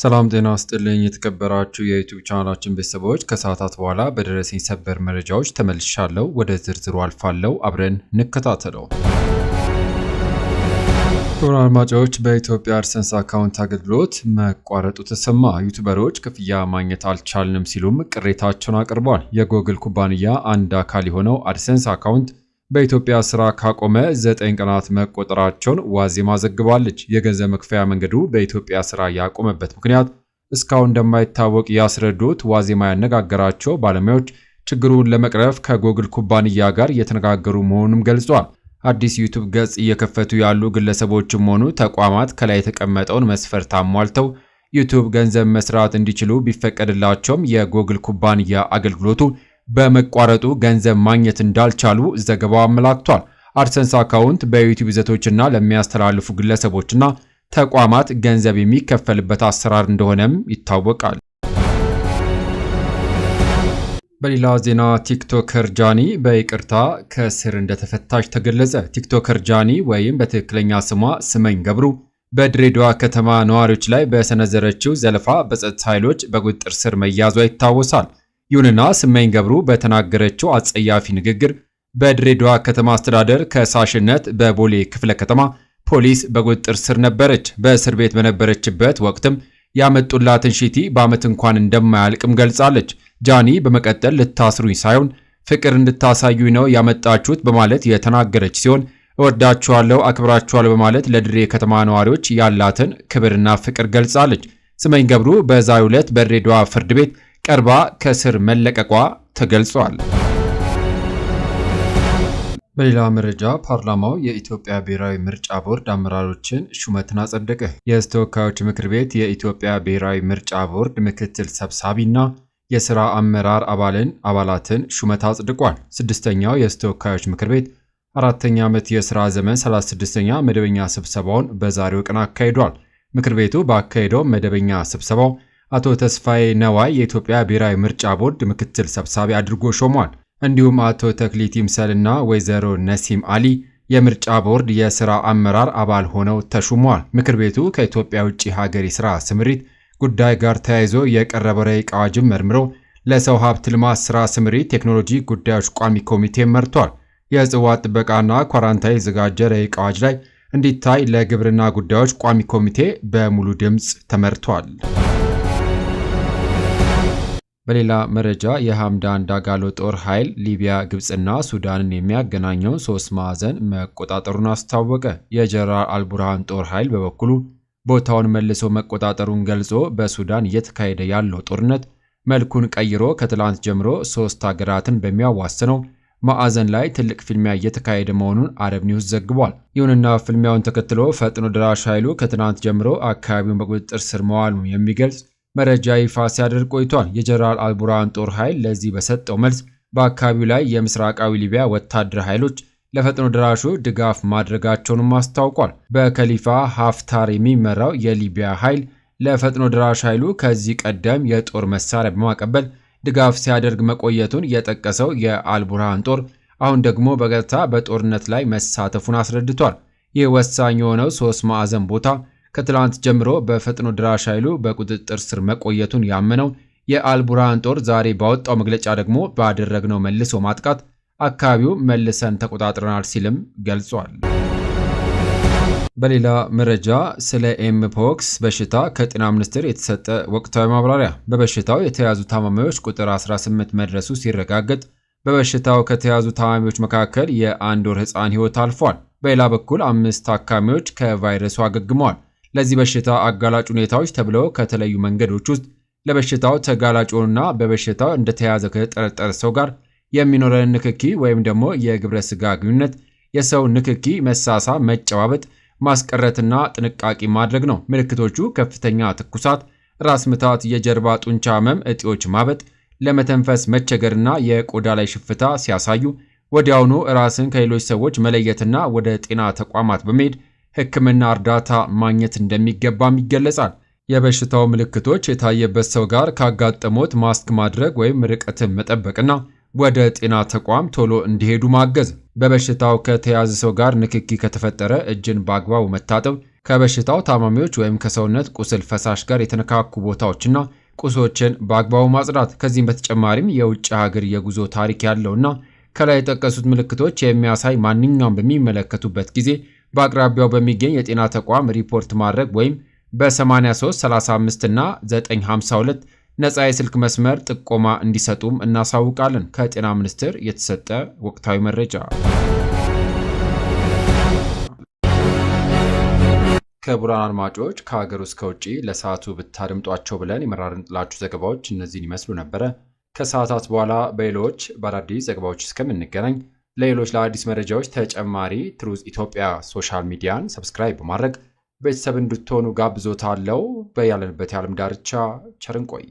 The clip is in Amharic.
ሰላም ጤና ይስጥልኝ የተከበራችሁ የዩቲዩብ ቻናላችን ቤተሰቦች ከሰዓታት በኋላ በደረሰኝ ሰበር መረጃዎች ተመልሻለሁ። ወደ ዝርዝሩ አልፋለሁ። አብረን እንከታተለው። ክቡራን አድማጮች በኢትዮጵያ አድሰንስ አካውንት አገልግሎት መቋረጡ ተሰማ። ዩቲዩበሮች ክፍያ ማግኘት አልቻልንም ሲሉም ቅሬታቸውን አቅርበዋል። የጎግል ኩባንያ አንድ አካል የሆነው አድሰንስ አካውንት በኢትዮጵያ ስራ ካቆመ 9 ቀናት መቆጠራቸውን ዋዜማ ዘግባለች። የገንዘብ መክፈያ መንገዱ በኢትዮጵያ ስራ ያቆመበት ምክንያት እስካሁን እንደማይታወቅ ያስረዱት ዋዜማ ያነጋገራቸው ባለሙያዎች ችግሩን ለመቅረፍ ከጎግል ኩባንያ ጋር እየተነጋገሩ መሆኑንም ገልጿል። አዲስ ዩቲዩብ ገጽ እየከፈቱ ያሉ ግለሰቦችም ሆኑ ተቋማት ከላይ የተቀመጠውን መስፈርት አሟልተው ዩቲዩብ ገንዘብ መስራት እንዲችሉ ቢፈቀድላቸውም የጎግል ኩባንያ አገልግሎቱ በመቋረጡ ገንዘብ ማግኘት እንዳልቻሉ ዘገባው አመላክቷል። አድሰንስ አካውንት በዩቲዩብ ይዘቶችና ለሚያስተላልፉ ግለሰቦችና ተቋማት ገንዘብ የሚከፈልበት አሰራር እንደሆነም ይታወቃል። በሌላ ዜና ቲክቶከር ጃኒ በይቅርታ ከእስር እንደተፈታች ተገለጸ። ቲክቶከር ጃኒ ወይም በትክክለኛ ስሟ ስመኝ ገብሩ በድሬዳዋ ከተማ ነዋሪዎች ላይ በሰነዘረችው ዘለፋ በጸጥታ ኃይሎች በቁጥጥር ስር መያዟ ይታወሳል። ይሁንና ስመኝ ገብሩ በተናገረችው አጸያፊ ንግግር በድሬዳዋ ከተማ አስተዳደር ከሳሽነት በቦሌ ክፍለ ከተማ ፖሊስ በቁጥጥር ስር ነበረች። በእስር ቤት በነበረችበት ወቅትም ያመጡላትን ሺቲ በዓመት እንኳን እንደማያልቅም ገልጻለች። ጃኒ በመቀጠል ልታስሩኝ ሳይሆን ፍቅር እንድታሳዩኝ ነው ያመጣችሁት በማለት የተናገረች ሲሆን እወዳችኋለሁ፣ አክብራችኋለሁ በማለት ለድሬ ከተማ ነዋሪዎች ያላትን ክብርና ፍቅር ገልጻለች። ስመኝ ገብሩ በዛሬው ዕለት በድሬዳዋ ፍርድ ቤት ቀርባ ከስር መለቀቋ ተገልጿል። በሌላ መረጃ ፓርላማው የኢትዮጵያ ብሔራዊ ምርጫ ቦርድ አመራሮችን ሹመትን አጸደቀ። የሕዝብ ተወካዮች ምክር ቤት የኢትዮጵያ ብሔራዊ ምርጫ ቦርድ ምክትል ሰብሳቢና የሥራ አመራር አባላትን ሹመት አጽድቋል። ስድስተኛው የሕዝብ ተወካዮች ምክር ቤት 4ኛ ዓመት የሥራ ዘመን 36ኛ መደበኛ ስብሰባውን በዛሬው ቀን አካሂዷል። ምክር ቤቱ ባካሄደው መደበኛ ስብሰባው አቶ ተስፋዬ ነዋይ የኢትዮጵያ ብሔራዊ ምርጫ ቦርድ ምክትል ሰብሳቢ አድርጎ ሾሟል። እንዲሁም አቶ ተክሊት ይምሰልና ወይዘሮ ነሲም አሊ የምርጫ ቦርድ የሥራ አመራር አባል ሆነው ተሹመዋል። ምክር ቤቱ ከኢትዮጵያ ውጭ ሀገር የሥራ ስምሪት ጉዳይ ጋር ተያይዞ የቀረበ ረቂቅ አዋጅን መርምሮ ለሰው ሀብት ልማት ሥራ ስምሪት ቴክኖሎጂ ጉዳዮች ቋሚ ኮሚቴ መርቷል። የእጽዋት ጥበቃና ኳራንታይን የተዘጋጀ ረቂቅ አዋጅ ላይ እንዲታይ ለግብርና ጉዳዮች ቋሚ ኮሚቴ በሙሉ ድምፅ ተመርቷል። በሌላ መረጃ የሐምዳን ዳጋሎ ጦር ኃይል ሊቢያ፣ ግብፅና ሱዳንን የሚያገናኘውን 3 ማዕዘን መቆጣጠሩን አስታወቀ። የጀነራል አልቡርሃን ጦር ኃይል በበኩሉ ቦታውን መልሶ መቆጣጠሩን ገልጾ በሱዳን እየተካሄደ ያለው ጦርነት መልኩን ቀይሮ ከትላንት ጀምሮ 3 ሀገራትን በሚያዋስነው ማዕዘን ላይ ትልቅ ፍልሚያ እየተካሄደ መሆኑን አረብ ኒውስ ዘግቧል። ይሁንና ፍልሚያውን ተከትሎ ፈጥኖ ደራሽ ኃይሉ ከትናንት ጀምሮ አካባቢውን በቁጥጥር ስር መዋሉን የሚገልጽ መረጃ ይፋ ሲያደርግ ቆይቷል። የጀነራል አልቡርሃን ጦር ኃይል ለዚህ በሰጠው መልስ በአካባቢው ላይ የምስራቃዊ ሊቢያ ወታደራዊ ኃይሎች ለፈጥኖ ደራሹ ድጋፍ ማድረጋቸውንም አስታውቋል። በከሊፋ ሀፍታር የሚመራው የሊቢያ ኃይል ለፈጥኖ ደራሽ ኃይሉ ከዚህ ቀደም የጦር መሳሪያ በማቀበል ድጋፍ ሲያደርግ መቆየቱን የጠቀሰው የአልቡርሃን ጦር አሁን ደግሞ በቀጥታ በጦርነት ላይ መሳተፉን አስረድቷል። ይህ ወሳኝ የሆነው 3 ማዕዘን ቦታ ከትላንት ጀምሮ በፈጥኖ ደራሽ ኃይሉ በቁጥጥር ስር መቆየቱን ያመነው የአልቡርሃን ጦር ዛሬ ባወጣው መግለጫ ደግሞ ባደረግነው መልሶ ማጥቃት አካባቢው መልሰን ተቆጣጥረናል ሲልም ገልጿል። በሌላ መረጃ ስለ ኤምፖክስ በሽታ ከጤና ሚኒስቴር የተሰጠ ወቅታዊ ማብራሪያ። በበሽታው የተያዙ ታማሚዎች ቁጥር 18 መድረሱ ሲረጋገጥ በበሽታው ከተያዙ ታማሚዎች መካከል የ1 ወር ሕፃን ሕይወት አልፏል። በሌላ በኩል 5 ታካሚዎች ከቫይረሱ አገግመዋል። ለዚህ በሽታ አጋላጭ ሁኔታዎች ተብለው ከተለዩ መንገዶች ውስጥ ለበሽታው ተጋላጭ ሆኑና በበሽታው እንደተያዘ ከተጠረጠረ ሰው ጋር የሚኖረን ንክኪ ወይም ደግሞ የግብረ ስጋ ግንኙነት፣ የሰው ንክኪ፣ መሳሳ፣ መጨባበጥ ማስቀረትና ጥንቃቄ ማድረግ ነው። ምልክቶቹ ከፍተኛ ትኩሳት፣ ራስ ምታት፣ የጀርባ ጡንቻ ህመም፣ እጢዎች ማበጥ፣ ለመተንፈስ መቸገርና የቆዳ ላይ ሽፍታ ሲያሳዩ ወዲያውኑ ራስን ከሌሎች ሰዎች መለየትና ወደ ጤና ተቋማት በመሄድ ሕክምና እርዳታ ማግኘት እንደሚገባም ይገለጻል። የበሽታው ምልክቶች የታየበት ሰው ጋር ካጋጠሙት ማስክ ማድረግ ወይም ርቀትን መጠበቅና ወደ ጤና ተቋም ቶሎ እንዲሄዱ ማገዝ። በበሽታው ከተያዘ ሰው ጋር ንክኪ ከተፈጠረ እጅን በአግባቡ መታጠብ፣ ከበሽታው ታማሚዎች ወይም ከሰውነት ቁስል ፈሳሽ ጋር የተነካኩ ቦታዎችና ቁሶችን በአግባቡ ማጽዳት። ከዚህም በተጨማሪም የውጭ ሀገር የጉዞ ታሪክ ያለውና ከላይ የጠቀሱት ምልክቶች የሚያሳይ ማንኛውም በሚመለከቱበት ጊዜ በአቅራቢያው በሚገኝ የጤና ተቋም ሪፖርት ማድረግ ወይም በ83 35 እና 952 ነፃ የስልክ መስመር ጥቆማ እንዲሰጡም እናሳውቃለን። ከጤና ሚኒስቴር የተሰጠ ወቅታዊ መረጃ። ክቡራን አድማጮች ከሀገር ውስጥ ከውጭ ለሰዓቱ ብታደምጧቸው ብለን የመራርንላችሁ ዘገባዎች እነዚህን ይመስሉ ነበረ። ከሰዓታት በኋላ በሌሎች በአዳዲስ ዘገባዎች እስከምንገናኝ ለሌሎች ለአዲስ መረጃዎች ተጨማሪ ትሩዝ ኢትዮጵያ ሶሻል ሚዲያን ሰብስክራይብ በማድረግ ቤተሰብ እንድትሆኑ ጋብዞታለሁ። በያለንበት የዓለም ዳርቻ ቸር እንቆይ።